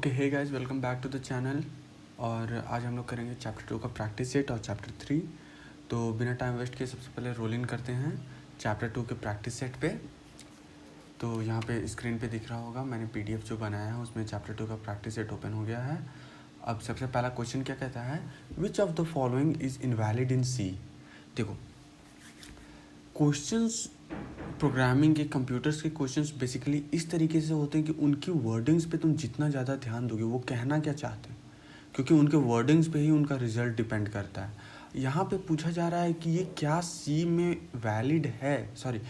Okay hey guys, welcome back to the channel. और आज हम लोग करेंगे चैप्टर 2 का प्रैक्टिस सेट और चैप्टर 3। तो बिना टाइम वेस्ट किए सबसे पहले रोल इन करते हैं चैप्टर 2 के प्रैक्टिस सेट पे। तो यहाँ पे स्क्रीन पे दिख रहा होगा, मैंने पीडीएफ जो बनाया है उसमें चैप्टर 2 का प्रैक्टिस सेट ओपन हो गया है। अब सबसे पहला क्वेश्चन क्या कहता है, which of the following is invalid in C. देखो, क्वेश्चंस प्रोग्रामिंग के कंप्यूटर्स के क्वेश्चंस बेसिकली इस तरीके से होते हैं कि उनकी वर्डिंग्स पे तुम जितना ज़्यादा ध्यान दोगे वो कहना क्या चाहते हैं, क्योंकि उनके वर्डिंग्स पे ही उनका रिजल्ट डिपेंड करता है। यहाँ पे पूछा जा रहा है कि ये क्या सी में वैलिड है, सॉरी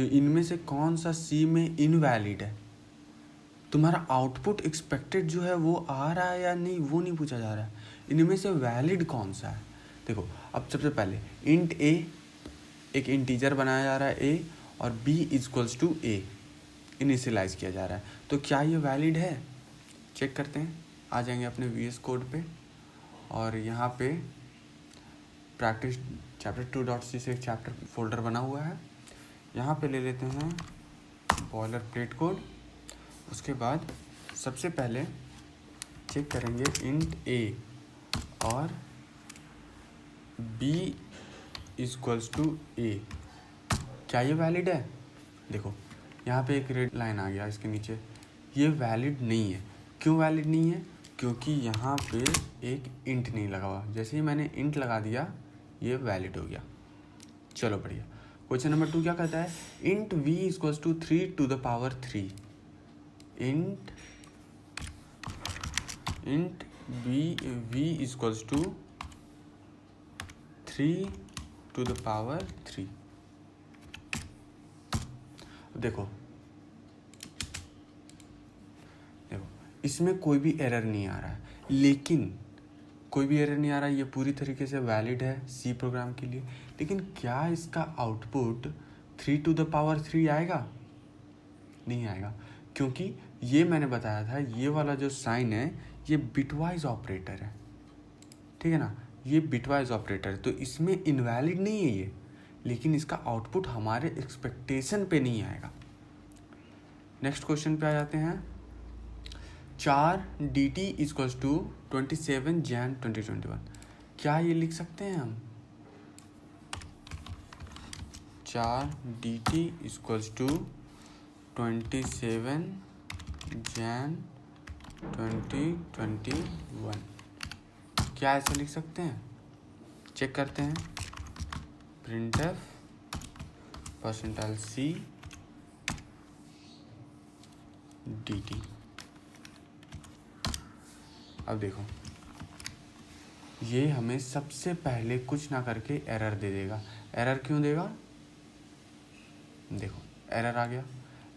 इनमें से कौन सा सी में इनवैलिड है। तुम्हारा आउटपुट एक्सपेक्टेड जो है वो आ रहा है या नहीं वो नहीं पूछा जा रहा है, इनमें से वैलिड कौन सा है। देखो, अब सबसे पहले इंट ए, एक इंटीजर बनाया जा रहा है ए, और b equals to a initialise किया जा रहा है। तो क्या ये वैलिड है, चेक करते हैं। आ जाएंगे अपने VS कोड पे और यहाँ पे प्रैक्टिस चैप्टर 2.c से एक चैप्टर फोल्डर बना हुआ है। यहाँ पे ले लेते हैं बॉयलर प्लेट कोड। उसके बाद सबसे पहले चेक करेंगे इंट ए और b इक्वल्स टू ए, क्या ये वैलिड है। देखो, यहाँ पे एक रेड लाइन आ गया इसके नीचे, ये वैलिड नहीं है। क्यों वैलिड नहीं है, क्योंकि यहाँ पे एक इंट नहीं लगा हुआ। जैसे ही मैंने इंट लगा दिया ये वैलिड हो गया। चलो बढ़िया। क्वेश्चन नंबर 2 क्या कहता है, int v equals to 3 to the power 3। Int v equals to 3 to the power 3। देखो इसमें कोई भी एरर नहीं आ रहा है, लेकिन कोई भी एरर नहीं आ रहा है, ये पूरी तरीके से वैलिड है सी प्रोग्राम के लिए। लेकिन क्या इसका आउटपुट 3 टू द पावर 3 आएगा, नहीं आएगा, क्योंकि ये मैंने बताया था ये वाला जो साइन है ये बिटवाइज ऑपरेटर है, ठीक है ना, ये बिटवाइज ऑपरेटर है। तो इसमें इनवैलिड नहीं है ये, लेकिन इसका आउटपुट हमारे एक्सपेक्टेशन पे नहीं आएगा। नेक्स्ट क्वेश्चन पे आ जाते हैं। 4 dt इक्वल्स टू 27 जैन 2021। क्या ये लिख सकते हैं हम, 4 dt इक्वल्स टू 27 जैन 2021, क्या ऐसे लिख सकते हैं। चेक करते हैं, printf %c dt। अब देखो, ये हमें सबसे पहले कुछ ना करके एरर दे देगा। एरर क्यों देगा, देखो एरर आ गया।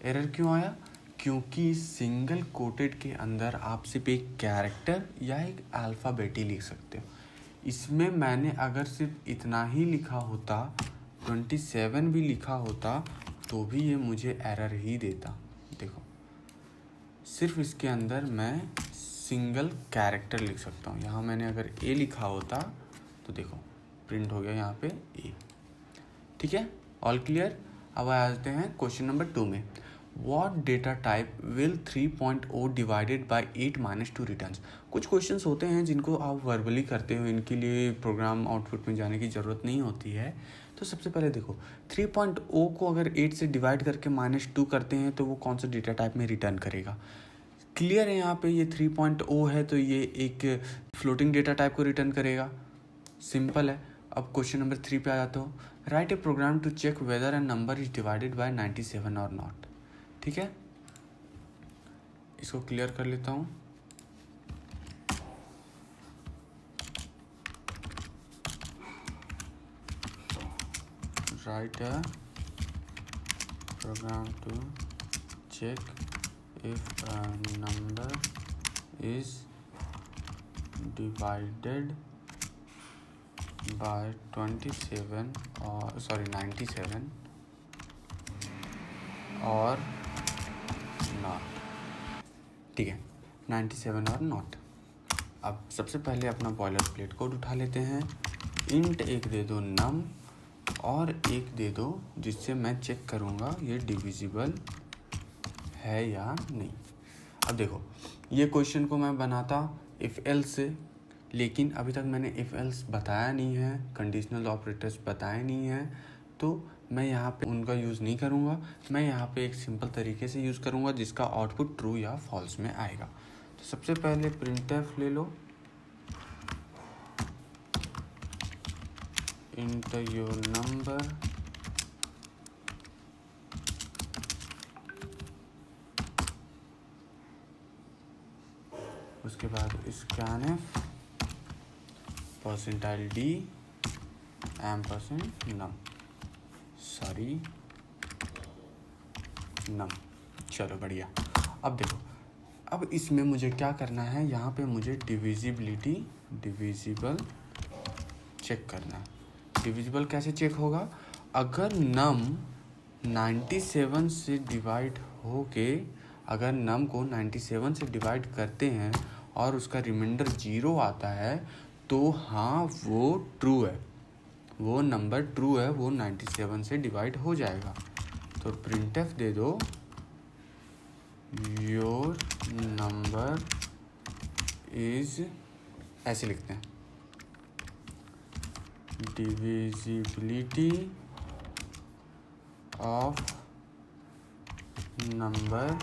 एरर क्यों आया, क्योंकि सिंगल कोटेड के अंदर आप सिर्फ एक कैरेक्टर या एक अल्फ़ाबेट ही लिख सकते हो। इसमें मैंने अगर सिर्फ इतना ही लिखा होता, 27 भी लिखा होता, तो भी ये मुझे एरर ही देता। देखो, सिर्फ इसके अंदर मैं सिंगल कैरेक्टर लिख सकता हूँ। यहाँ मैंने अगर ए लिखा होता तो देखो प्रिंट हो गया यहाँ पे ए, ठीक है, ऑल क्लियर। अब आ जाते हैं क्वेश्चन नंबर 2 में। What data type will 3.0 divided by 8-2 returns। कुछ क्वेश्चंस होते हैं जिनको आप वर्बली करते हो, इनके लिए प्रोग्राम आउटपुट में जाने की ज़रूरत नहीं होती है। तो सबसे पहले देखो, 3.0 को अगर 8 से डिवाइड करके -2 करते हैं तो वो कौन सा डेटा टाइप में रिटर्न करेगा। क्लियर है, यहाँ पे ये 3.0 है तो ये एक फ्लोटिंग डेटा टाइप को रिटर्न करेगा, सिंपल है। अब क्वेश्चन नंबर 3 पे आ जाता हो। Write a program to check whether a number is divided by 97 और नॉट। ठीक है, इसको क्लियर कर लेता हूँ। Write a program to check if a number is divided by 27 और 97 और नॉट, ठीक है, 97 और नॉट। अब सबसे पहले अपना बॉयलर प्लेट कोड उठा लेते हैं। इंट एक दे दो नम और एक दे दो जिससे मैं चेक करूँगा ये डिविजिबल है या नहीं। अब देखो ये क्वेश्चन को मैं बनाता इफ़ एल्स से, लेकिन अभी तक मैंने इफ़ एल्स बताया नहीं है, कंडीशनल ऑपरेटर्स बताए नहीं हैं, तो मैं यहाँ पे उनका यूज़ नहीं करूँगा। मैं यहाँ पे एक सिंपल तरीके से यूज़ करूँगा जिसका आउटपुट ट्रू या फॉल्स में आएगा। तो सबसे पहले प्रिंटफ ले लो, इंटर योर नंबर, उसके बाद स्कैनफ परसेंटाइल डी एम्परसेंड नम, सॉरी नम। चलो बढ़िया। अब देखो, अब इसमें मुझे क्या करना है, यहाँ पे मुझे डिविजिबिलिटी, डिविजिबल चेक करना है। डिविजिबल कैसे चेक होगा, अगर नम 97 से डिवाइड होके, अगर नम को 97 से डिवाइड करते हैं और उसका रिमाइंडर 0 आता है तो हाँ वो ट्रू है, वो नंबर ट्रू है, वो 97 से डिवाइड हो जाएगा। तो प्रिंटफ दे दो योर नंबर इज, ऐसे लिखते हैं, divisibility of number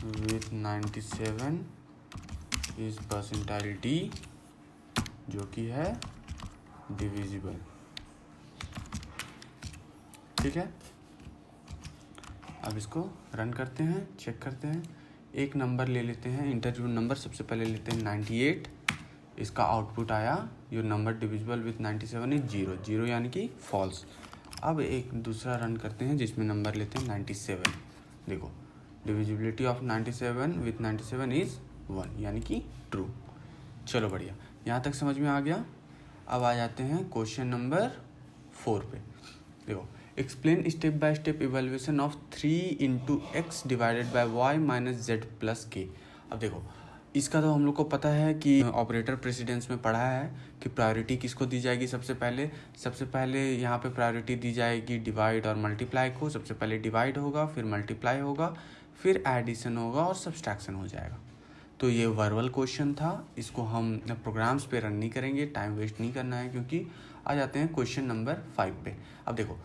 with 97 is percentile D, जो कि है डिविजिबल। ठीक है, अब इसको रन करते हैं, चेक करते हैं। एक नंबर ले लेते हैं, इंटरव्यू नंबर सबसे पहले लेते हैं 98, इसका आउटपुट आया your number divisible with 97 is 0, 0 यानी कि फॉल्स। अब एक दूसरा रन करते हैं जिसमें नंबर लेते हैं 97, देखो डिविजिबिलिटी ऑफ 97 विथ 97 इज 1 यानी कि ट्रू। चलो बढ़िया, यहाँ तक समझ में आ गया। अब आ जाते हैं क्वेश्चन नंबर 4 पे। देखो, explain step by step evaluation of 3 into x divided by y minus z plus k. अब देखो, इसका तो हम लोग को पता है कि ऑपरेटर प्रेसिडेंस में पढ़ा है कि प्रायोरिटी किसको दी जाएगी। सबसे पहले यहाँ पे प्रायोरिटी दी जाएगी डिवाइड और मल्टीप्लाई को। सबसे पहले डिवाइड होगा, फिर मल्टीप्लाई होगा, फिर एडिशन होगा और सब्सट्रैक्शन हो जाएगा। तो ये वर्बल क्वेश्चन था, इसको हम प्रोग्राम्स पे रन नहीं करेंगे, टाइम वेस्ट नहीं करना है, क्योंकि आ जाते हैं क्वेश्चन नंबर 5 पे। अब देखो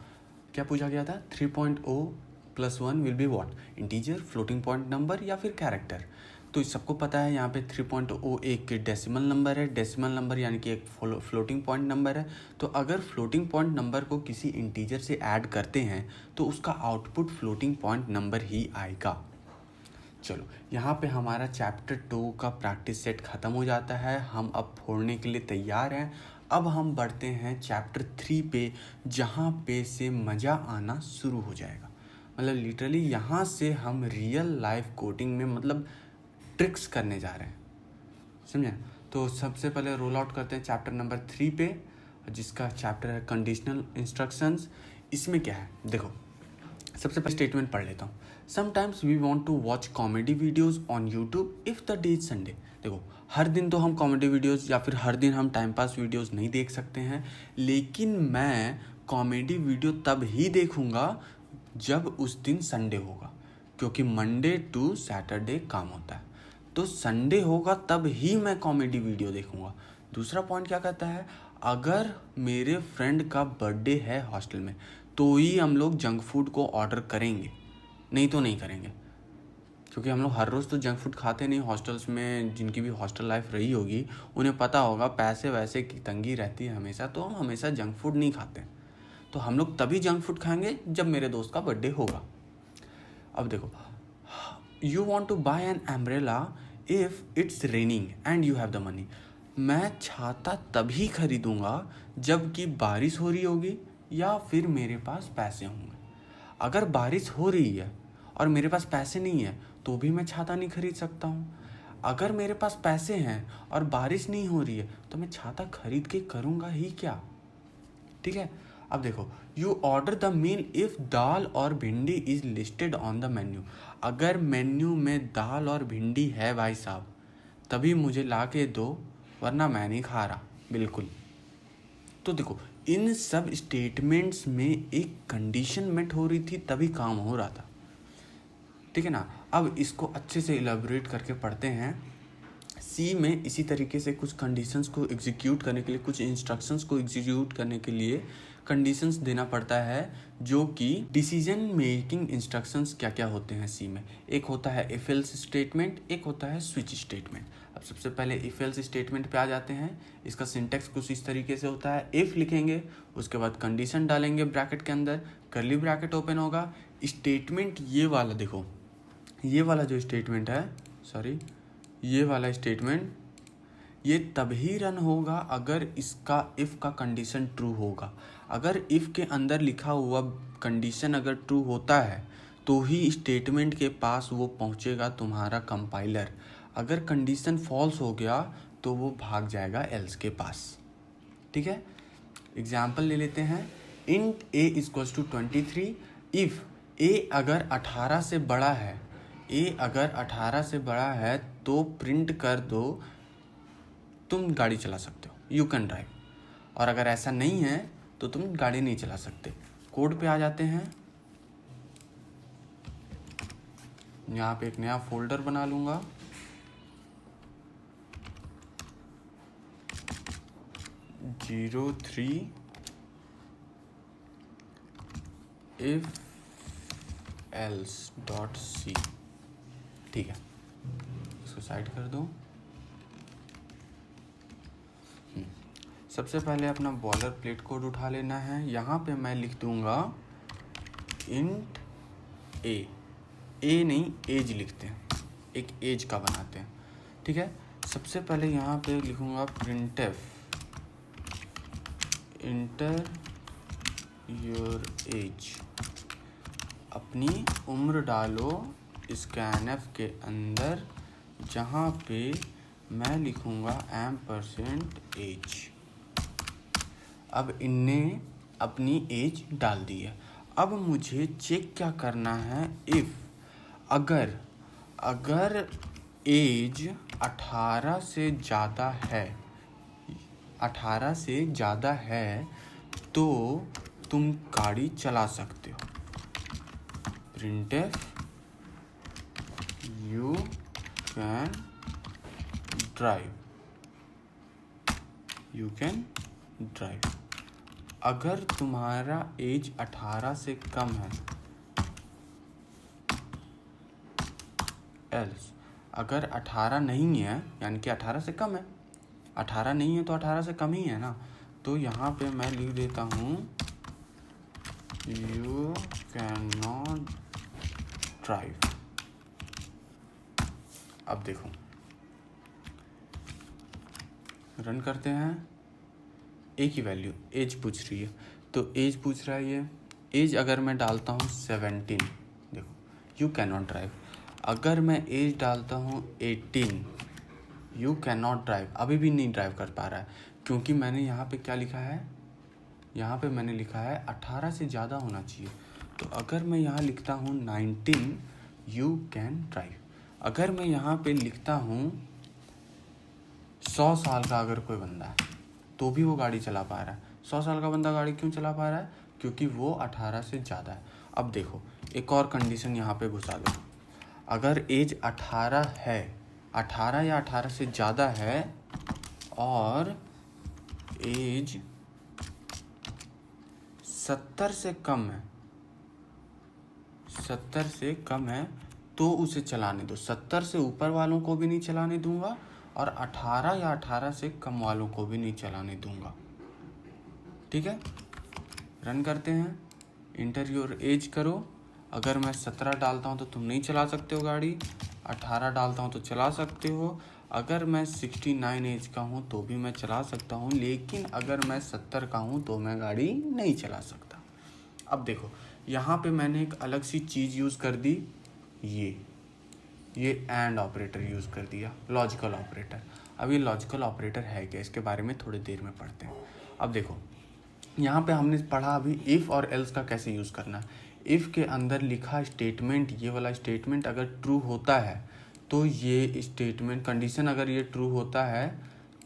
क्या पूछा गया था, 3.0+1 will be what, integer, floating point number या फिर कैरेक्टर। तो सबको पता है यहाँ पे 3.0 एक डेसिमल नंबर है, डेसिमल नंबर यानी कि एक फ्लोटिंग पॉइंट नंबर है। तो अगर फ्लोटिंग पॉइंट नंबर को किसी इंटीजर से ऐड करते हैं तो उसका आउटपुट फ्लोटिंग पॉइंट नंबर ही आएगा। चलो, यहाँ पे हमारा चैप्टर 2 का प्रैक्टिस सेट ख़त्म हो जाता है, हम अब फोड़ने के लिए तैयार हैं। अब हम बढ़ते हैं चैप्टर 3 पे, जहाँ पे से मज़ा आना शुरू हो जाएगा। मतलब लिटरली यहाँ से हम रियल लाइफ कोडिंग में मतलब ट्रिक्स करने जा रहे हैं, समझे। तो सबसे पहले रोल आउट करते हैं चैप्टर नंबर 3 पे, जिसका चैप्टर है कंडीशनल इंस्ट्रक्शंस। इसमें क्या है, देखो सबसे पहले स्टेटमेंट पढ़ लेता हूँ। Sometimes we want to watch comedy videos on YouTube if the day is Sunday. देखो, हर दिन तो हम कॉमेडी वीडियोज़ या फिर हर दिन हम टाइम पास वीडियोज़ नहीं देख सकते हैं, लेकिन मैं कॉमेडी वीडियो तब ही देखूँगा जब उस दिन संडे होगा, क्योंकि मंडे टू सैटरडे काम होता है। तो संडे होगा तब ही मैं कॉमेडी वीडियो देखूँगा। दूसरा पॉइंट क्या कहता है, अगर मेरे फ्रेंड का बर्थडे है हॉस्टल में तो ही हम लोग जंक फूड को ऑर्डर करेंगे, नहीं तो नहीं करेंगे, क्योंकि हम लोग हर रोज़ तो जंक फूड खाते नहीं। हॉस्टल्स में जिनकी भी हॉस्टल लाइफ रही होगी उन्हें पता होगा पैसे वैसे की तंगी रहती है हमेशा, तो हम हमेशा जंक फूड नहीं खाते। तो हम लोग तभी जंक फूड खाएंगे जब मेरे दोस्त का बर्थडे होगा। अब देखो, you want to buy an umbrella if it's raining and you have the money. मैं छाता तभी खरीदूँगा जबकि बारिश हो रही होगी या फिर मेरे पास पैसे होंगे। अगर बारिश हो रही है और मेरे पास पैसे नहीं है तो भी मैं छाता नहीं खरीद सकता हूँ। अगर मेरे पास पैसे हैं और बारिश नहीं हो रही है तो मैं छाता खरीद के करूँगा ही क्या। ठीक है, अब देखो, you order the meal if dal और bhindi is listed on the menu. अगर मेन्यू में दाल और भिंडी है भाई साहब तभी मुझे ला के दो, वरना मैं नहीं खा रहा बिल्कुल। तो देखो, इन सब स्टेटमेंट्स में एक कंडीशन मेट हो रही थी तभी काम हो रहा था, ठीक है ना। अब इसको अच्छे से इलेबोरेट करके पढ़ते हैं। सी में इसी तरीके से कुछ कंडीशंस को एग्जीक्यूट करने के लिए, कुछ इंस्ट्रक्शंस को एग्जीक्यूट करने के लिए कंडीशंस देना पड़ता है, जो कि डिसीजन मेकिंग इंस्ट्रक्शंस क्या क्या होते हैं सी में। एक होता है इफ एल्स स्टेटमेंट, एक होता है स्विच स्टेटमेंट। अब सबसे पहले इफ एल्स स्टेटमेंट पे आ जाते हैं। इसका सिंटेक्स कुछ इस तरीके से होता है, इफ लिखेंगे, उसके बाद कंडीशन डालेंगे ब्रैकेट के अंदर, कर्ली ब्रैकेट ओपन होगा, स्टेटमेंट ये वाला देखो, ये वाला जो स्टेटमेंट है, सॉरी ये वाला स्टेटमेंट, ये तभी रन होगा अगर इसका इफ़ का कंडीशन ट्रू होगा। अगर इफ़ के अंदर लिखा हुआ कंडीशन अगर ट्रू होता है तो ही स्टेटमेंट के पास वो पहुंचेगा तुम्हारा कंपाइलर। अगर कंडीशन फॉल्स हो गया तो वो भाग जाएगा एल्स के पास। ठीक है, एग्जाम्पल ले लेते हैं। Int a equals to 23 if a अगर 18 से बड़ा है, ए अगर 18 से बड़ा है तो प्रिंट कर दो तुम गाड़ी चला सकते हो, यू कैन ड्राइव। और अगर ऐसा नहीं है तो तुम गाड़ी नहीं चला सकते। कोड पे आ जाते हैं। यहाँ पे एक नया फोल्डर बना लूँगा, (03) if else डॉट सी। ठीक है, इसको साइड कर दो। सबसे पहले अपना बॉलर प्लेट कोड उठा लेना है। यहाँ पे मैं लिख दूँगा इंट ए, ए नहीं एज लिखते हैं, एक एज का बनाते हैं। ठीक है, सबसे पहले यहाँ पे लिखूँगा printf इंटर योर एज, अपनी उम्र डालो स्कैनफ के अंदर, जहाँ पे मैं लिखूँगा %एज। अब इनने अपनी एज डाल दी है। अब मुझे चेक क्या करना है, इफ़ अगर एज 18 से ज़्यादा है, 18 से ज़्यादा है तो तुम गाड़ी चला सकते हो। printf you can drive। अगर तुम्हारा एज 18 से कम है, एल्स अगर 18 नहीं है, यानी कि 18 से कम है, 18 नहीं है तो 18 से कम ही है ना, तो यहाँ पे मैं लिख देता हूँ यू कैन नॉट ड्राइव। अब देखो रन करते हैं, एक ही वैल्यू एज पूछ रही है, तो एज पूछ रहा है ये एज। अगर मैं डालता हूँ 17, देखो यू कैन नॉट ड्राइव। अगर मैं एज डालता हूँ 18, यू कैन नॉट ड्राइव, अभी भी नहीं ड्राइव कर पा रहा है, क्योंकि मैंने यहाँ पे क्या लिखा है, यहाँ पे मैंने लिखा है 18 से ज़्यादा होना चाहिए। तो अगर मैं यहाँ लिखता हूँ 19, यू कैन ड्राइव। अगर मैं यहाँ पे लिखता हूँ 100 साल का अगर कोई बंदा है तो भी वो गाड़ी चला पा रहा है। 100 साल का बंदा गाड़ी क्यों चला पा रहा है, क्योंकि वो 18 से ज़्यादा है। अब देखो एक और कंडीशन यहाँ पे घुसा दो, अगर एज 18 है, 18 या 18 से ज़्यादा है और एज 70 से कम है, 70 से कम है तो उसे चलाने दो। 70 से ऊपर वालों को भी नहीं चलाने दूंगा और 18 या 18 से कम वालों को भी नहीं चलाने दूंगा। ठीक है, रन करते हैं। इंटर योर एज करो। अगर मैं 17 डालता हूँ तो तुम नहीं चला सकते हो गाड़ी, 18 डालता हूँ तो चला सकते हो, अगर मैं 69 एज का हूँ तो भी मैं चला सकता हूँ, लेकिन अगर मैं 70 का हूँ तो मैं गाड़ी नहीं चला सकता। अब देखो यहाँ पे मैंने एक अलग सी चीज़ यूज़ कर दी, ये एंड ऑपरेटर यूज़ कर दिया, लॉजिकल ऑपरेटर। अब ये लॉजिकल ऑपरेटर है क्या, इसके बारे में थोड़ी देर में पढ़ते हैं। अब देखो यहाँ पे हमने पढ़ा अभी इफ़ और एल्स का कैसे यूज़ करना है। इफ़ के अंदर लिखा स्टेटमेंट, ये वाला स्टेटमेंट अगर ट्रू होता है तो ये स्टेटमेंट, कंडीशन अगर ये ट्रू होता है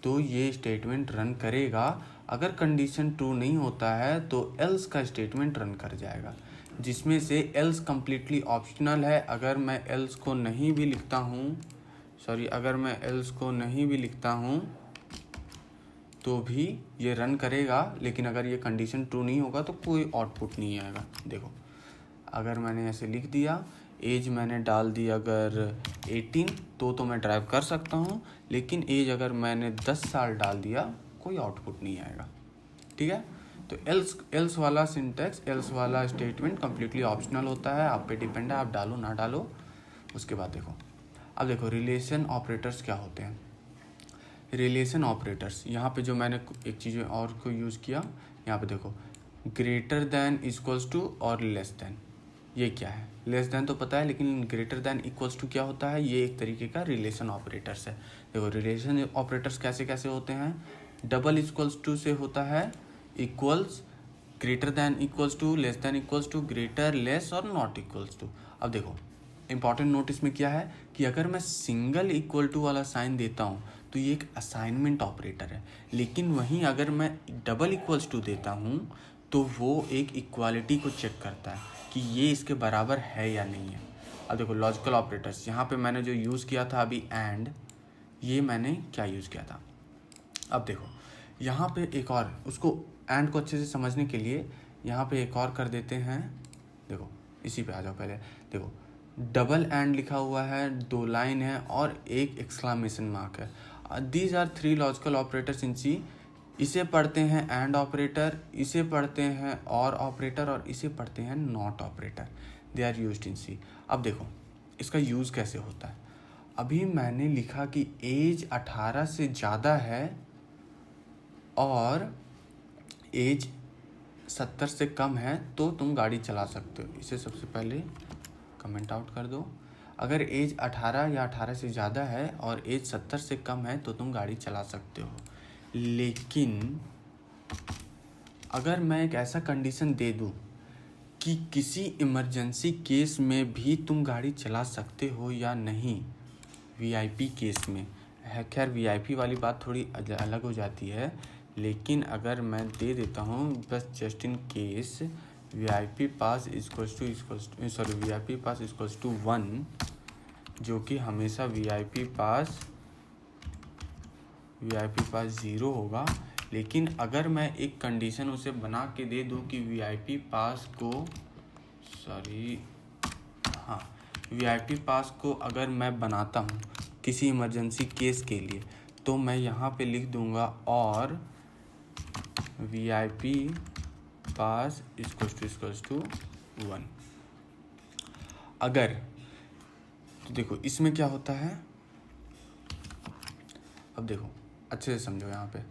तो ये स्टेटमेंट रन करेगा। अगर कंडीशन ट्रू नहीं होता है तो एल्स का स्टेटमेंट रन कर जाएगा। जिसमें से एल्स कम्प्लीटली ऑप्शनल है। अगर मैं एल्स को नहीं भी लिखता हूँ, अगर मैं एल्स को नहीं भी लिखता हूँ तो भी ये रन करेगा, लेकिन अगर ये कंडीशन ट्रू नहीं होगा तो कोई आउटपुट नहीं आएगा। देखो, अगर मैंने ऐसे लिख दिया, एज मैंने डाल दी अगर 18 तो मैं ड्राइव कर सकता हूँ, लेकिन एज अगर मैंने 10 साल डाल दिया कोई आउटपुट नहीं आएगा। ठीक है, तो एल्स वाला सिंटैक्स, एल्स वाला स्टेटमेंट कम्प्लीटली ऑप्शनल होता है, आप पे डिपेंड है, आप डालो ना डालो। उसके बाद देखो, अब देखो रिलेशन ऑपरेटर्स क्या होते हैं। रिलेशन ऑपरेटर्स, यहाँ पे जो मैंने एक चीज़ और को यूज़ किया, यहाँ पे देखो ग्रेटर दैन इक्वल्स टू और लेस दैन। ये क्या है? लेस दैन तो पता है, लेकिन ग्रेटर दैन इक्वल्स टू क्या होता है? ये एक तरीके का रिलेशन ऑपरेटर्स है। देखो रिलेशन ऑपरेटर्स कैसे कैसे होते हैं। डबल इक्वल्स टू से होता है equals, greater than equals to, less than equals to, greater, less और नॉट इक्वल्स टू। अब देखो इंपॉर्टेंट नोट इसमें क्या है कि अगर मैं सिंगल इक्वल टू वाला साइन देता हूँ तो ये एक असाइनमेंट ऑपरेटर है, लेकिन वहीं अगर मैं डबल इक्वल्स टू देता हूँ तो वो एक इक्वालिटी को चेक करता है कि ये इसके बराबर है या नहीं है। अब देखो लॉजिकल ऑपरेटर्स, यहाँ पे मैंने जो यूज़ किया था अभी एंड, ये मैंने क्या यूज़ किया था। अब देखो यहाँ पे एक और, उसको एंड को अच्छे से समझने के लिए यहाँ पे एक और कर देते हैं। देखो इसी पे आ जाओ पहले। देखो डबल एंड लिखा हुआ है, 2 लाइन है और एक एक्सक्लामेशन मार्क है। These are 3 logical operators in C. इसे पढ़ते हैं एंड ऑपरेटर, इसे पढ़ते हैं और ऑपरेटर, और इसे पढ़ते हैं not operator. They are used in C. अब देखो इसका यूज़ कैसे होता है। अभी मैंने लिखा कि एज 18 से ज़्यादा है और एज 70 से कम है तो तुम गाड़ी चला सकते हो। इसे सबसे पहले कमेंट आउट कर दो। अगर एज 18 या 18 से ज़्यादा है और एज 70 से कम है तो तुम गाड़ी चला सकते हो। लेकिन अगर मैं एक ऐसा कंडीशन दे दूं कि किसी इमरजेंसी केस में भी तुम गाड़ी चला सकते हो या नहीं, वीआईपी केस में है, खैर वीआईपी वाली बात थोड़ी अलग हो जाती है, लेकिन अगर मैं दे देता हूँ बस just in case VIP pass equals to 1, जो कि हमेशा वीआईपी पास 0 होगा। लेकिन अगर मैं एक कंडीशन उसे बना के दे दूं कि वीआईपी पास को अगर मैं बनाता हूं किसी इमरजेंसी केस के लिए, तो मैं यहाँ पे लिख दूंगा और वीआईपी पास इक्वल्स टू 1। अगर तो देखो इसमें क्या होता है, अब देखो अच्छे से समझो यहाँ पे।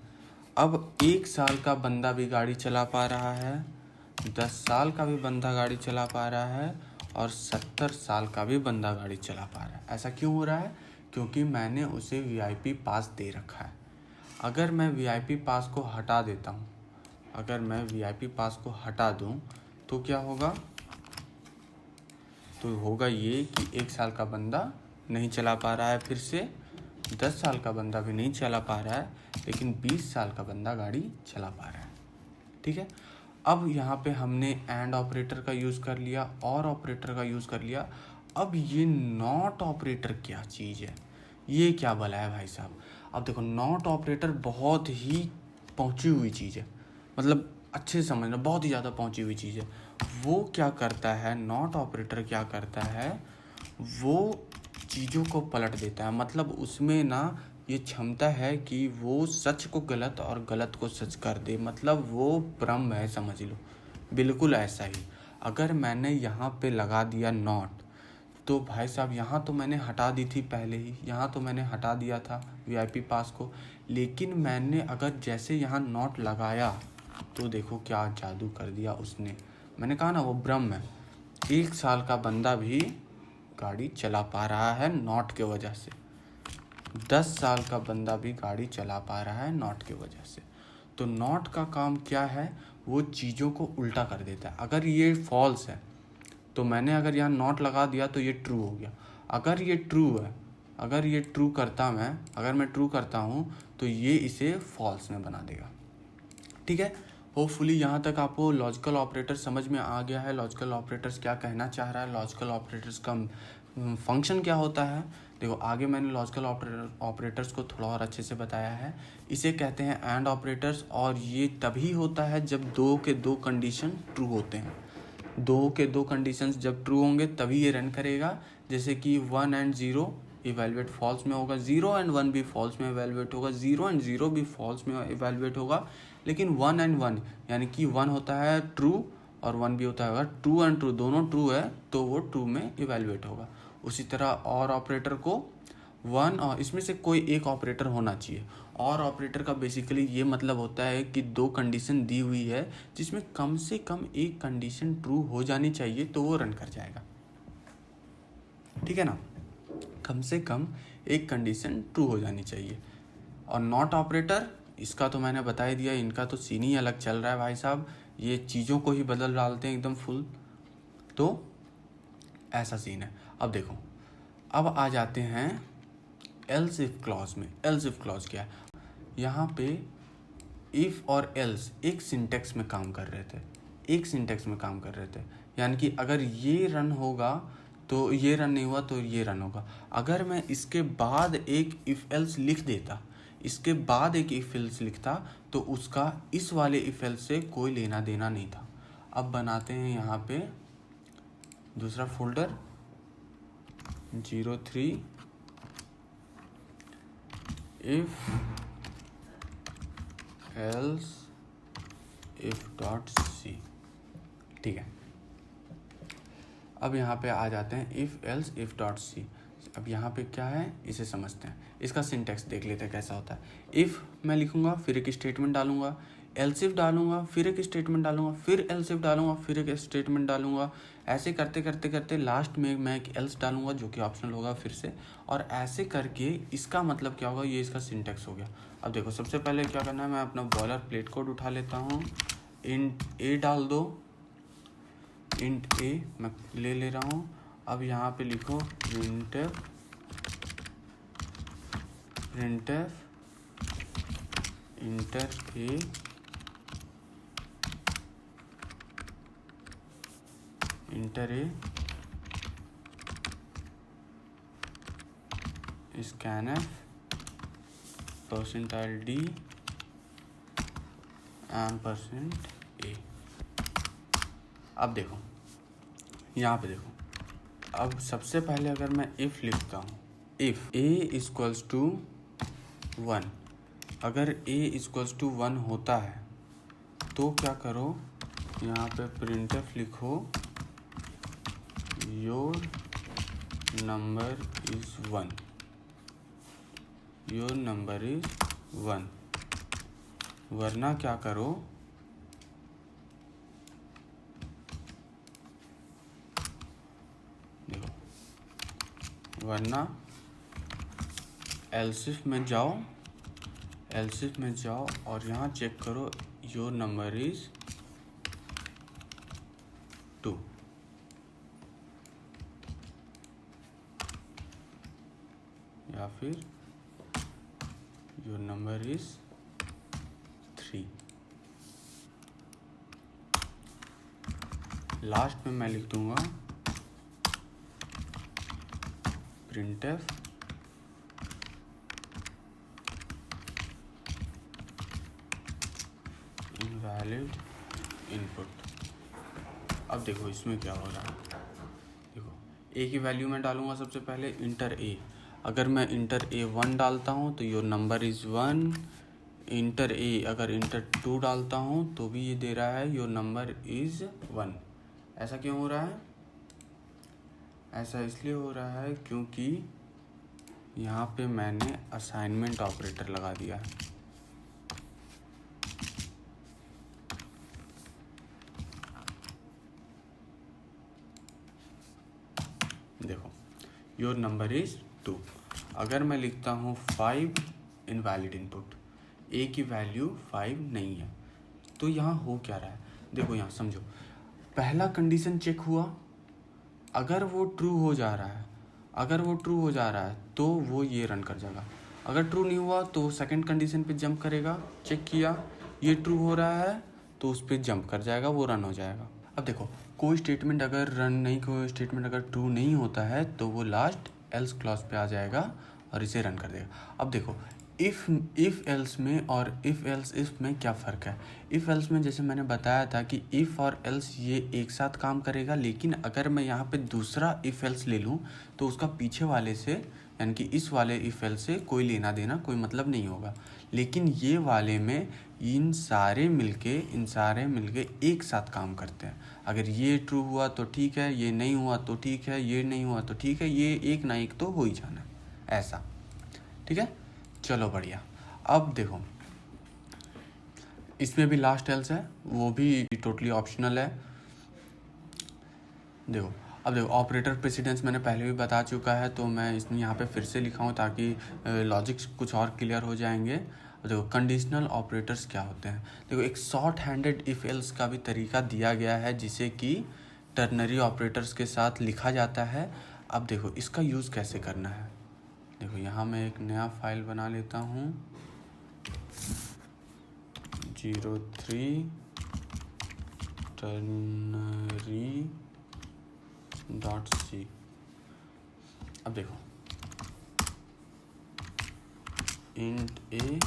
अब 1 साल का बंदा भी गाड़ी चला पा रहा है, 10 साल का भी बंदा गाड़ी चला पा रहा है और 70 साल का भी बंदा गाड़ी चला पा रहा है। ऐसा क्यों हो रहा है? क्योंकि मैंने उसे वीआईपी पास दे रखा है। अगर मैं वीआईपी पास को हटा देता हूँ, अगर मैं वीआईपी पास को हटा दूँ तो क्या होगा? तो होगा ये कि 1 साल का बंदा नहीं चला पा रहा है, फिर से 10 साल का बंदा भी नहीं चला पा रहा है, लेकिन 20 साल का बंदा गाड़ी चला पा रहा है। ठीक है, अब यहाँ पे हमने एंड ऑपरेटर का यूज़ कर लिया और ऑपरेटर का यूज़ कर लिया। अब ये नॉट ऑपरेटर क्या चीज़ है, ये क्या भला है भाई साहब? अब देखो नॉट ऑपरेटर बहुत ही पहुँची हुई चीज़ है, मतलब अच्छे से समझना, बहुत ही ज़्यादा पहुँची हुई चीज़ है। वो क्या करता है, नॉट ऑपरेटर क्या करता है, वो चीज़ों को पलट देता है। मतलब उसमें ना ये क्षमता है कि वो सच को गलत और गलत को सच कर दे, मतलब वो ब्रह्म है, समझ लो। बिल्कुल ऐसा ही अगर मैंने यहाँ पे लगा दिया नॉट, तो भाई साहब यहाँ तो मैंने हटा दी थी पहले ही, यहाँ तो मैंने हटा दिया था वीआईपी पास को, लेकिन मैंने अगर जैसे यहाँ नॉट लगाया तो देखो क्या जादू कर दिया उसने। मैंने कहा ना वो ब्रह्म है। 1 साल का बंदा भी गाड़ी चला पा रहा है नॉट के वजह से, 10 साल का बंदा भी गाड़ी चला पा रहा है नॉट के वजह से। तो नॉट का काम क्या है, वो चीज़ों को उल्टा कर देता है। अगर ये फॉल्स है तो मैंने अगर यहाँ नॉट लगा दिया तो ये ट्रू हो गया। अगर ये ट्रू है, अगर ये ट्रू करता अगर मैं ट्रू करता हूँ तो ये इसे फॉल्स में बना देगा। ठीक है, होपफुली यहाँ तक आपको लॉजिकल ऑपरेटर समझ में आ गया है, लॉजिकल ऑपरेटर्स क्या कहना चाह रहा है, लॉजिकल ऑपरेटर्स का फंक्शन क्या होता है। देखो आगे मैंने लॉजिकल ऑपरेटर्स को थोड़ा और अच्छे से बताया है। इसे कहते हैं एंड ऑपरेटर्स, और ये तभी होता है जब दो के दो कंडीशन ट्रू होते हैं। दो के दो कंडीशंस जब ट्रू होंगे तभी ये रन करेगा। जैसे कि 1 एंड 0 इवेलुएट फॉल्स में होगा, 0 एंड 1 भी फॉल्स में इवेलुएट होगा, 0 एंड 0 भी फॉल्स में इवेलुएट होगा। लेकिन 1 एंड 1 यानी कि 1 होता है ट्रू और 1 भी होता है, ट्रू एंड ट्रू दोनों ट्रू है तो वो ट्रू में इवेलुएट होगा। उसी तरह और ऑपरेटर को 1 और इसमें से कोई एक ऑपरेटर होना चाहिए। और ऑपरेटर का बेसिकली ये मतलब होता है कि दो कंडीशन दी हुई है जिसमें कम से कम एक कंडीशन ट्रू हो जानी चाहिए तो वो रन कर जाएगा, ठीक है ना। कम से कम एक कंडीशन ट्रू हो जानी चाहिए। और नॉट ऑपरेटर, इसका तो मैंने बता ही दिया, इनका तो सीन ही अलग चल रहा है भाई साहब, ये चीज़ों को ही बदल डालते हैं एकदम फुल। तो ऐसा सीन है। अब देखो, अब आ जाते हैं एल्स इफ क्लॉज में। एल्स इफ क्लॉज क्या है? यहाँ पे इफ़ और एल्स एक सिंटेक्स में काम कर रहे थे, एक सिंटेक्स में काम कर रहे थे। यानी कि अगर ये रन होगा तो ये रन नहीं हुआ तो ये रन होगा। अगर मैं इसके बाद एक इफ़ एल्स लिख देता, इसके बाद एक इफ़ एल्स लिखता तो उसका इस वाले इफ़ एल्स से कोई लेना देना नहीं था। अब बनाते हैं यहाँ पे दूसरा folder 03 if else if dot c, ठीक है। अब यहाँ पे आ जाते हैं if else if dot c. अब यहाँ पे क्या है इसे समझते हैं, इसका सिंटेक्स देख लेते हैं कैसा होता है। इफ़ मैं लिखूँगा, फिर एक स्टेटमेंट डालूंगा, एल्स इफ डालूंगा, फिर एक स्टेटमेंट डालूंगा, फिर एल्स इफ डालूंगा, फिर एक स्टेटमेंट डालूंगा। ऐसे करते करते करते लास्ट में मैं एक एल्स डालूंगा जो कि ऑप्शनल होगा फिर से। और ऐसे करके इसका मतलब क्या होगा, ये इसका सिंटेक्स हो गया। अब देखो सबसे पहले क्या करना है, मैं अपना बॉयलर प्लेट कोड उठा लेता हूँ। इंट ए डाल दो, इंट ए मैं ले रहा हूँ। अब यहाँ पे लिखो printf inter A scanf %d %a। अब देखो यहाँ पे देखो, अब सबसे पहले अगर मैं इफ़ लिखता हूँ, इफ़ a इक्वल्स टू 1, अगर a इक्वल्स टू 1 होता है तो क्या करो, यहाँ पे printf लिखो your number is 1, your number is 1। वरना क्या करो, देखो वरना एल्सिफ में जाओ, एल्सिफ में जाओ और यहाँ चेक करो योर नंबर इज़ 2, या फिर योर नंबर इज़ 3। लास्ट में मैं लिख दूंगा printf इनवैलिड इनपुट। अब देखो इसमें क्या हो रहा है, देखो ए की वैल्यू में डालूंगा सबसे पहले इंटर ए। अगर मैं इंटर ए 1 डालता हूँ तो योर नंबर इज़ 1। इंटर ए अगर इंटर 2 डालता हूँ तो भी ये दे रहा है योर नंबर इज़ 1। ऐसा क्यों हो रहा है? ऐसा इसलिए हो रहा है क्योंकि यहाँ पे मैंने असाइनमेंट ऑपरेटर लगा दिया है। देखो योर नंबर इज़ 2। अगर मैं लिखता हूँ 5 इनवैलिड इनपुट, ए की वैल्यू 5 नहीं है, तो यहाँ हो क्या रहा है? देखो यहाँ समझो, पहला कंडीशन चेक हुआ, अगर वो ट्रू हो जा रहा है, अगर वो ट्रू हो जा रहा है तो वो ये रन कर जाएगा। अगर ट्रू नहीं हुआ तो सेकंड कंडीशन पे जंप करेगा, चेक किया ये ट्रू हो रहा है तो उस पर जंप कर जाएगा, वो रन हो जाएगा। अब देखो कोई स्टेटमेंट अगर रन नहीं, कोई स्टेटमेंट अगर ट्रू नहीं होता है तो वो लास्ट एल्स क्लॉज पे आ जाएगा और इसे रन कर देगा। अब देखो इफ़ एल्स में और इफ़ एल्स इफ़ में क्या फ़र्क है। इफ़ एल्स में जैसे मैंने बताया था कि इफ़ और एल्स ये एक साथ काम करेगा, लेकिन अगर मैं यहाँ पे दूसरा इफ़ एल्स ले लूँ तो उसका पीछे वाले से यानी कि इस वाले इफ़ एल्स से कोई लेना देना, कोई मतलब नहीं होगा। लेकिन ये वाले में इन सारे मिलके एक साथ काम करते हैं। अगर ये ट्रू हुआ तो ठीक है, ये नहीं हुआ तो ठीक है, ये नहीं हुआ तो ठीक है, ये एक ना एक तो हो ही जाना है, ऐसा। ठीक है, चलो बढ़िया। अब देखो इसमें भी लास्ट एल्स है, वो भी टोटली ऑप्शनल है। देखो अब देखो ऑपरेटर प्रेसिडेंस मैंने पहले भी बता चुका है, तो मैं इसमें यहाँ पे फिर से लिखा हूँ ताकि लॉजिक्स कुछ और क्लियर हो जाएंगे। देखो कंडीशनल ऑपरेटर्स क्या होते हैं। देखो एक शॉर्ट हैंडेड इफ एल्स का भी तरीका दिया गया है जिसे कि टर्नरी ऑपरेटर्स के साथ लिखा जाता है। अब देखो इसका यूज़ कैसे करना है। देखो यहाँ मैं एक नया फाइल बना लेता हूँ 03 ternary.c। अब देखो int a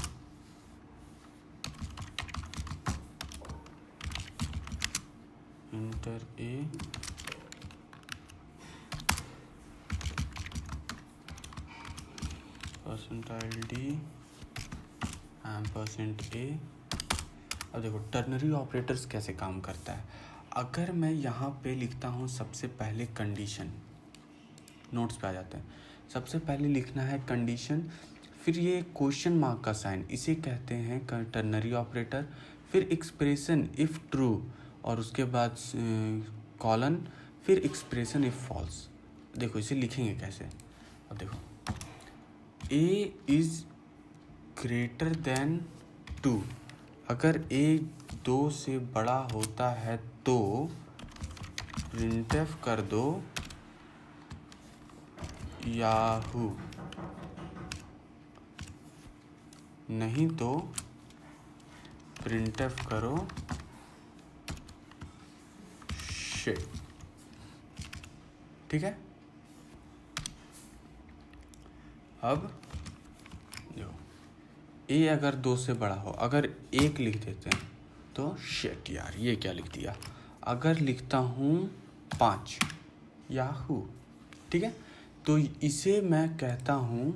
enter a %d %a। अब देखो टर्नरी ऑपरेटर्स कैसे काम करता है। अगर मैं यहाँ पे लिखता हूँ सबसे पहले कंडीशन, नोट्स पे आ जाते हैं, सबसे पहले लिखना है कंडीशन, फिर ये क्वेश्चन मार्क का साइन, इसे कहते हैं टर्नरी ऑपरेटर, फिर एक्सप्रेशन इफ़ ट्रू और उसके बाद कॉलन, फिर एक्सप्रेशन इफ़ फॉल्स। देखो इसे लिखेंगे कैसे। अब देखो a इज़ ग्रेटर देन 2, अगर a 2 से बड़ा होता है तो प्रिंटफ कर दो याहू, नहीं तो प्रिंटफ करो शिट। ठीक है, अब देखो ए अगर 2 से बड़ा हो, अगर 1 लिख देते हैं तो शिट यार ये क्या लिख दिया। अगर लिखता हूँ 5 याहू, ठीक है, तो इसे मैं कहता हूँ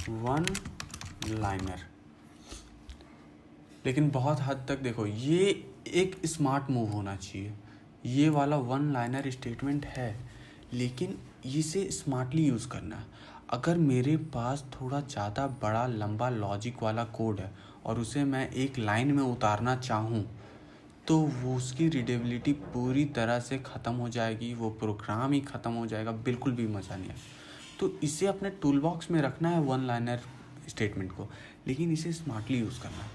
वन लाइनर। लेकिन बहुत हद तक देखो ये एक स्मार्ट मूव होना चाहिए, ये वाला वन लाइनर स्टेटमेंट है, लेकिन इसे स्मार्टली यूज़ करना है। अगर मेरे पास थोड़ा ज़्यादा बड़ा लंबा लॉजिक वाला कोड है और उसे मैं एक लाइन में उतारना चाहूँ तो वो उसकी रीडेबिलिटी पूरी तरह से ख़त्म हो जाएगी, वो प्रोग्राम ही ख़त्म हो जाएगा, बिल्कुल भी मज़ा नहीं आएगा। तो इसे अपने टूल बॉक्स में रखना है वन लाइनर स्टेटमेंट को, लेकिन इसे स्मार्टली यूज़ करना है।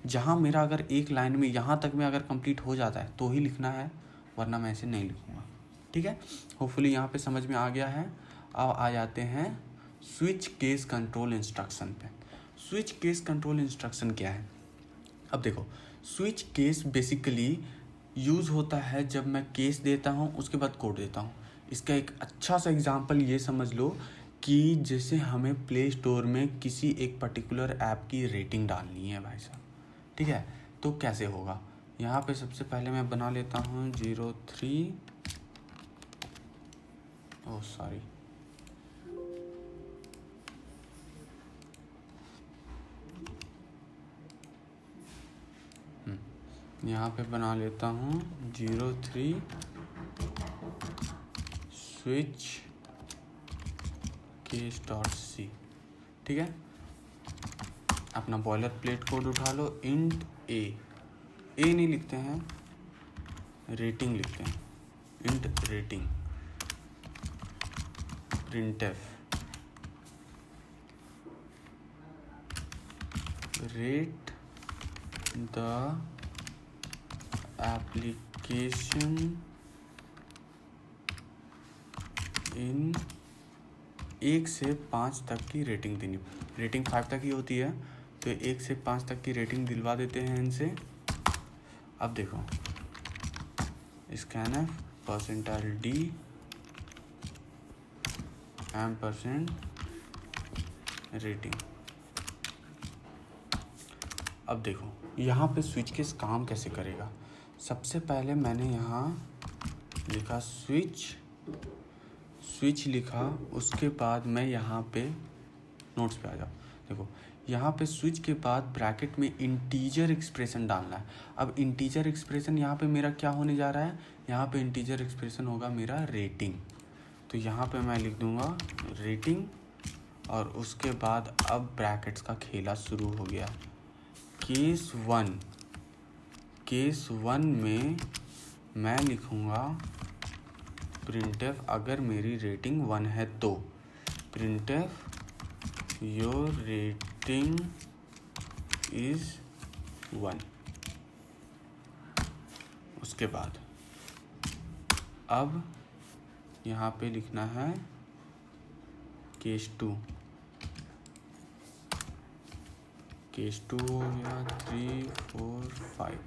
जहाँ मेरा अगर एक लाइन में यहाँ तक में अगर कंप्लीट हो जाता है तो ही लिखना है, वरना मैं ऐसे नहीं लिखूँगा। ठीक है, होपफुली यहाँ पे समझ में आ गया है। अब आ जाते हैं स्विच केस कंट्रोल इंस्ट्रक्शन पे। स्विच केस कंट्रोल इंस्ट्रक्शन क्या है। अब देखो स्विच केस बेसिकली यूज़ होता है जब मैं केस देता हूँ उसके बाद कोड देता हूँ। इसका एक अच्छा सा एग्जांपल ये समझ लो कि जैसे हमें प्ले स्टोर में किसी एक पर्टिकुलर ऐप की रेटिंग डालनी है भाई साहब, ठीक है, तो कैसे होगा। यहाँ पे सबसे पहले मैं बना लेता हूँ 03 सॉरी यहाँ पे बना लेता हूँ 03 स्विच केस .c। ठीक है, अपना बॉयलर प्लेट कोड उठा लो, इंट ए नहीं लिखते हैं, रेटिंग लिखते हैं, int rating, printf rate the application in 1 से 5 तक की रेटिंग देनी। रेटिंग 5 तक ही होती है, तो 1 से 5 तक की रेटिंग दिलवा देते हैं इनसे। अब देखो स्कैनफ परसेंटाइल डी %, रेटिंग। अब देखो यहाँ पे स्विच केस काम कैसे करेगा। सबसे पहले मैंने यहाँ लिखा स्विच लिखा, उसके बाद मैं यहाँ पे नोट्स पे आ जाओ। देखो यहाँ पे स्विच के बाद ब्रैकेट में इंटीजर एक्सप्रेशन डालना है। अब इंटीजर एक्सप्रेशन यहाँ पे मेरा क्या होने जा रहा है, यहाँ पे इंटीजर एक्सप्रेशन होगा मेरा रेटिंग। तो यहाँ पे मैं लिख दूँगा रेटिंग, और उसके बाद अब ब्रैकेट्स का खेला शुरू हो गया। केस वन में मैं लिखूँगा प्रिंटफ, अगर मेरी रेटिंग 1 है तो प्रिंटफ योर रेटिंग इज़ 1। उसके बाद अब यहाँ पे लिखना है केस 2 हो गया 3, 4, 5।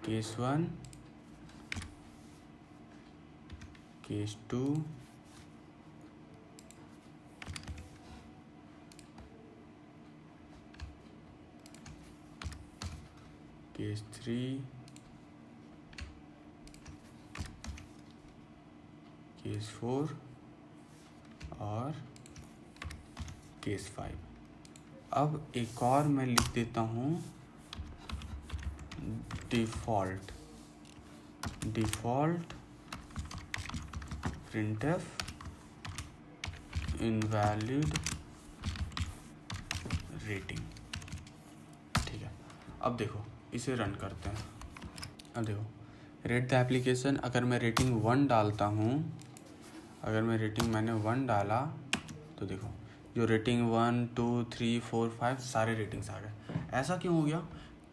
केस 1, केस 2, केस 3, केस 4 और केस 5। अब एक और मैं लिख देता हूँ डिफ़ॉल्ट printf इनवैलिड रेटिंग। ठीक है, अब देखो इसे रन करते हैं। अब देखो रेट द एप्लीकेशन, अगर मैं रेटिंग 1 डालता हूँ, अगर मैं रेटिंग मैंने 1 डाला तो देखो जो रेटिंग 1, 2, 3, 4, 5 सारे रेटिंग्स आ गए। ऐसा क्यों हो गया,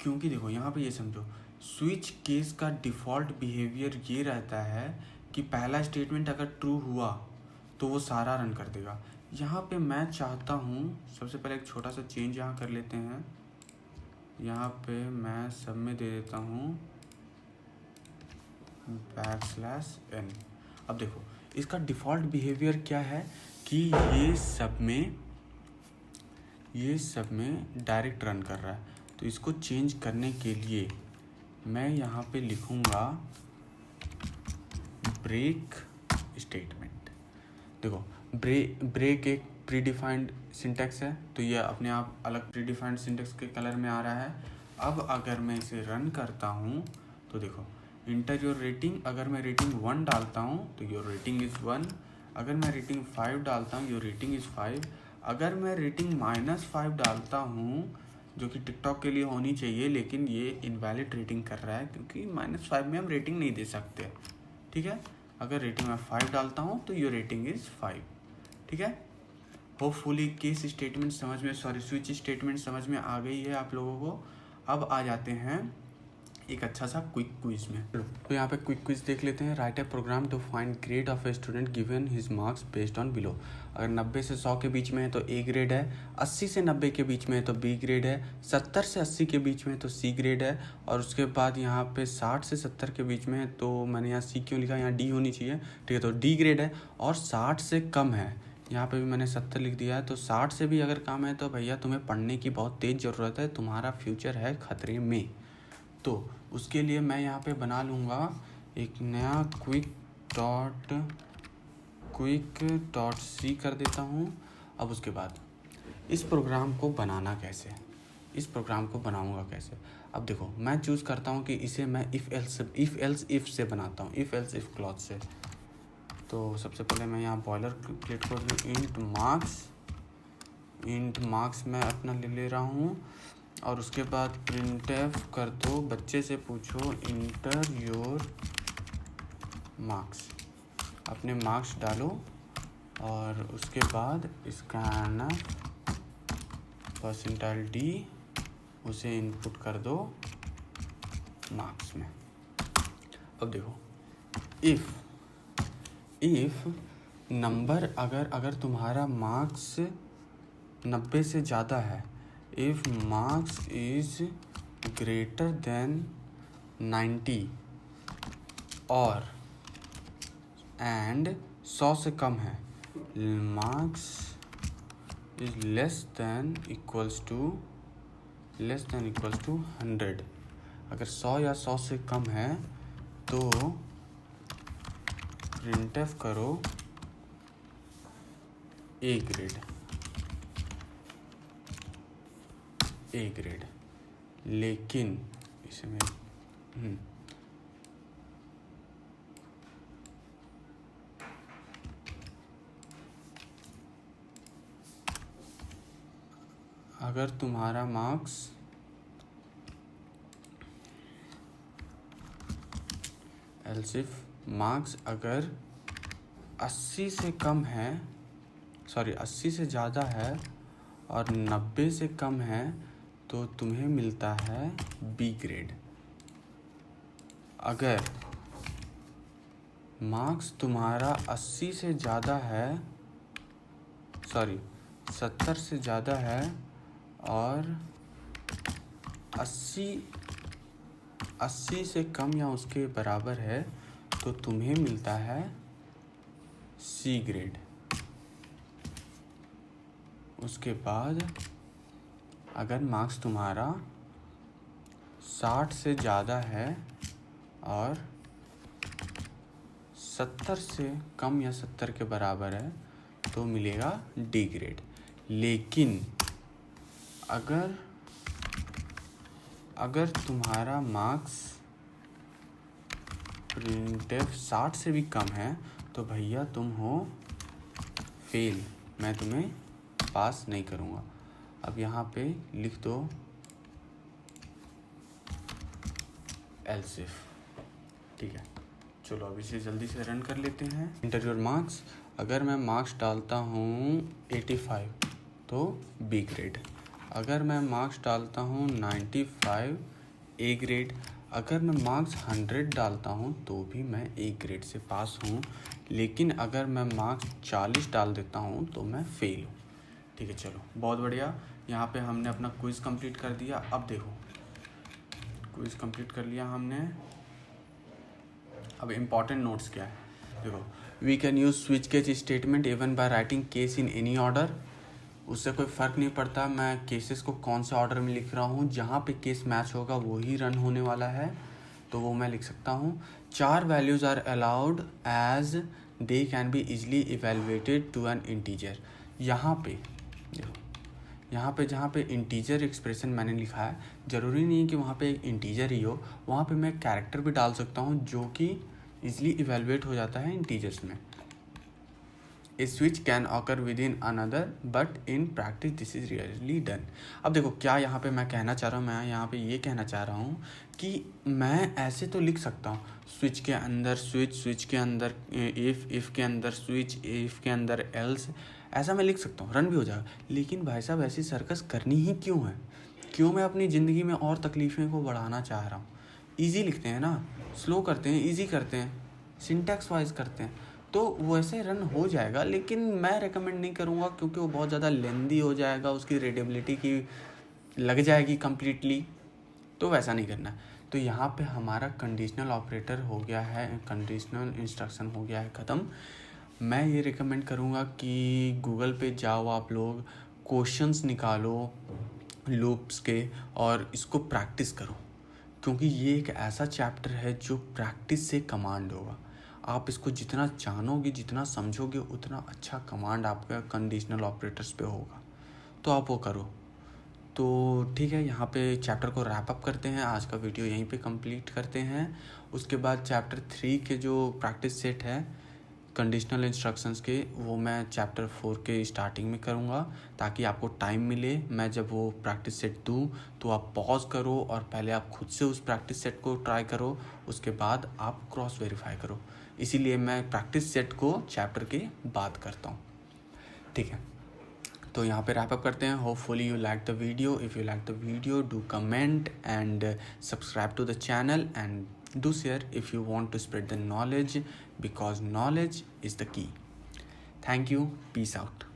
क्योंकि देखो यहाँ पे ये समझो स्विच केस का डिफ़ॉल्ट बिहेवियर ये रहता है कि पहला स्टेटमेंट अगर ट्रू हुआ तो वो सारा रन कर देगा। यहाँ पे मैं चाहता हूँ, सबसे पहले एक छोटा सा चेंज यहाँ कर लेते हैं। यहाँ पे मैं सब में दे देता हूँ \n। अब देखो इसका डिफ़ॉल्ट बिहेवियर क्या है कि ये सब में डायरेक्ट रन कर रहा है। तो इसको चेंज करने के लिए मैं यहाँ पे लिखूँगा ब्रेक स्टेटमेंट। देखो ब्रेक एक प्रीडिफाइंड सिंटैक्स है, तो ये अपने आप अलग प्रीडिफाइंड सिंटैक्स के कलर में आ रहा है। अब अगर मैं इसे रन करता हूँ तो देखो इंटर योर रेटिंग, अगर मैं रेटिंग 1 डालता हूँ तो योर रेटिंग इज़ 1। अगर मैं रेटिंग 5 डालता हूँ योर रेटिंग इज़ 5। अगर मैं रेटिंग -5 डालता हूँ, जो कि टिकटॉक के लिए होनी चाहिए, लेकिन ये इनवैलिड रेटिंग कर रहा है क्योंकि -5 में हम रेटिंग नहीं दे सकते। ठीक है, अगर रेटिंग मैं 5 डालता हूँ तो योर रेटिंग इज़ 5। ठीक है, होपफुली केस स्टेटमेंट समझ में, स्विच स्टेटमेंट समझ में आ गई है आप लोगों को। अब आ जाते हैं एक अच्छा सा क्विक क्विज में। तो यहाँ पे क्विक क्विज देख लेते हैं। Write a program to find grade of a student given his marks based on below. अगर 90 से 100 के बीच में है तो A ग्रेड है, 80 से 90 के बीच में है तो B ग्रेड है, 70 से 80 के बीच में है तो C ग्रेड है, और उसके बाद यहाँ पे 60 से 70 के बीच में है तो मैंने यहाँ C क्यों लिखा, यहाँ D होनी चाहिए। ठीक है, तो D ग्रेड है। और 60 से कम है, यहाँ पे भी मैंने 70 लिख दिया है, तो 60 से भी अगर कम है तो भैया तुम्हें पढ़ने की बहुत तेज़ ज़रूरत है, तुम्हारा फ्यूचर है खतरे में। तो उसके लिए मैं यहाँ पे बना लूँगा एक नया quick.c कर देता हूँ। अब उसके बाद इस प्रोग्राम को बनाना कैसे, इस प्रोग्राम को बनाऊँगा कैसे। अब देखो मैं चूज़ करता हूँ कि इसे मैं इफ़ एल्स इफ़ से बनाता हूँ, इफ़ एल्स इफ़ क्लॉज से। तो सबसे पहले मैं यहाँ बॉयलर प्लेट को इंट मार्क्स मैं अपना ले रहा हूँ, और उसके बाद printf कर दो, बच्चे से पूछो इंटर योर मार्क्स, अपने मार्क्स डालो, और उसके बाद स्कैनफ %d उसे इनपुट कर दो मार्क्स में। अब देखो इफ़ नंबर अगर तुम्हारा मार्क्स 90 से ज़्यादा है, if marks is greater than 90 और एंड 100 से कम है, marks is less than equals to 100। अगर 100 या 100 से कम है तो प्रिंटफ करो ए ग्रेड। लेकिन इसमें अगर तुम्हारा मार्क्स एल्सिफ मार्क्स अगर 80 से कम है, 80 से ज़्यादा है और 90 से कम है तो तुम्हें मिलता है बी ग्रेड। अगर मार्क्स तुम्हारा 80 से ज़्यादा है, 70 से ज़्यादा है और 80 से कम या उसके बराबर है तो तुम्हें मिलता है सी ग्रेड। उसके बाद अगर मार्क्स तुम्हारा 60 से ज़्यादा है और 70 से कम या 70 के बराबर है तो मिलेगा डी ग्रेड। लेकिन अगर तुम्हारा मार्क्स प्रिंटफ 60 से भी कम है तो भैया तुम हो फेल, मैं तुम्हें पास नहीं करूँगा। अब यहाँ पे लिख दो एल्सिफ। ठीक है, चलो अब इसे जल्दी से रन कर लेते हैं। Enter your marks. अगर मैं मार्क्स डालता हूँ 85 तो बी ग्रेड। अगर मैं मार्क्स डालता हूँ 95 ए ग्रेड। अगर मैं मार्क्स 100 डालता हूँ तो भी मैं ए ग्रेड से पास हूँ। लेकिन अगर मैं मार्क्स 40 डाल देता हूँ तो मैं फेल हूँ। ठीक है, चलो बहुत बढ़िया। यहाँ पे हमने अपना क्विज़ कंप्लीट कर दिया। अब देखो, क्विज़ कंप्लीट कर लिया हमने। अब इम्पॉर्टेंट नोट्स क्या है देखो। We can use switch case statement even by writing case in any order. उससे कोई फ़र्क नहीं पड़ता मैं केसेस को कौन से ऑर्डर में लिख रहा हूँ, जहाँ पे केस मैच होगा वो ही रन होने वाला है, तो वो मैं लिख सकता हूँ। 4 values are allowed as they can be easily evaluated to an integer. यहाँ पे देखो, यहाँ पे जहाँ पे इंटीजर एक्सप्रेशन मैंने लिखा है, ज़रूरी नहीं है कि वहाँ पे एक इंटीजर ही हो, वहाँ पे मैं कैरेक्टर भी डाल सकता हूँ जो कि इजली इवेलुएट हो जाता है इंटीजर्स में। A switch can occur within another, but in practice this is rarely done. अब देखो क्या यहाँ पे मैं कहना चाह रहा हूँ, मैं यहाँ पे ये कहना चाह रहा हूँ कि मैं ऐसे तो लिख सकता हूँ स्विच के अंदर स्विच के अंदर इफ़ के अंदर स्विच, इफ़ के अंदर एल्स, ऐसा मैं लिख सकता हूँ, रन भी हो जाएगा। लेकिन भाई साहब ऐसी सर्कस करनी ही क्यों है? क्यों मैं अपनी ज़िंदगी में और तकलीफ़ें को बढ़ाना चाह रहा हूँ? ईजी लिखते हैं ना, स्लो करते हैं, ईजी करते हैं, सिंटैक्स वाइज करते हैं, तो वैसे रन हो जाएगा। लेकिन मैं रेकमेंड नहीं करूँगा क्योंकि वो बहुत ज़्यादा लेंदी हो जाएगा, उसकी रीडेबिलिटी की लग जाएगी कम्प्लीटली, तो वैसा नहीं करना है। तो यहाँ पे हमारा कंडीशनल ऑपरेटर हो गया है, कंडीशनल इंस्ट्रक्शन हो गया है ख़त्म। मैं ये रिकमेंड करूँगा कि गूगल पे जाओ आप लोग, क्वेश्चंस निकालो लूप्स के और इसको प्रैक्टिस करो, क्योंकि ये एक ऐसा चैप्टर है जो प्रैक्टिस से कमांड होगा। आप इसको जितना जानोगे, जितना समझोगे, उतना अच्छा कमांड आपका कंडीशनल ऑपरेटर्स पे होगा, तो आप वो करो। तो ठीक है, यहाँ पे चैप्टर को रैप अप करते हैं, आज का वीडियो यहीं पे कंप्लीट करते हैं। उसके बाद चैप्टर 3 के जो प्रैक्टिस सेट है कंडीशनल इंस्ट्रक्शंस के, वो मैं चैप्टर 4 के स्टार्टिंग में करूँगा, ताकि आपको टाइम मिले। मैं जब वो प्रैक्टिस सेट दूँ तो आप पॉज करो और पहले आप खुद से उस प्रैक्टिस सेट को ट्राई करो, उसके बाद आप क्रॉस वेरीफाई करो। इसीलिए मैं प्रैक्टिस सेट को चैप्टर के बाद करता हूँ। ठीक है, तो यहाँ पे रैप अप करते हैं। Hopefully you like the video. If you like the video, do comment and subscribe to the channel and do share if you want to spread the knowledge, because knowledge is the key. Thank you. Peace out.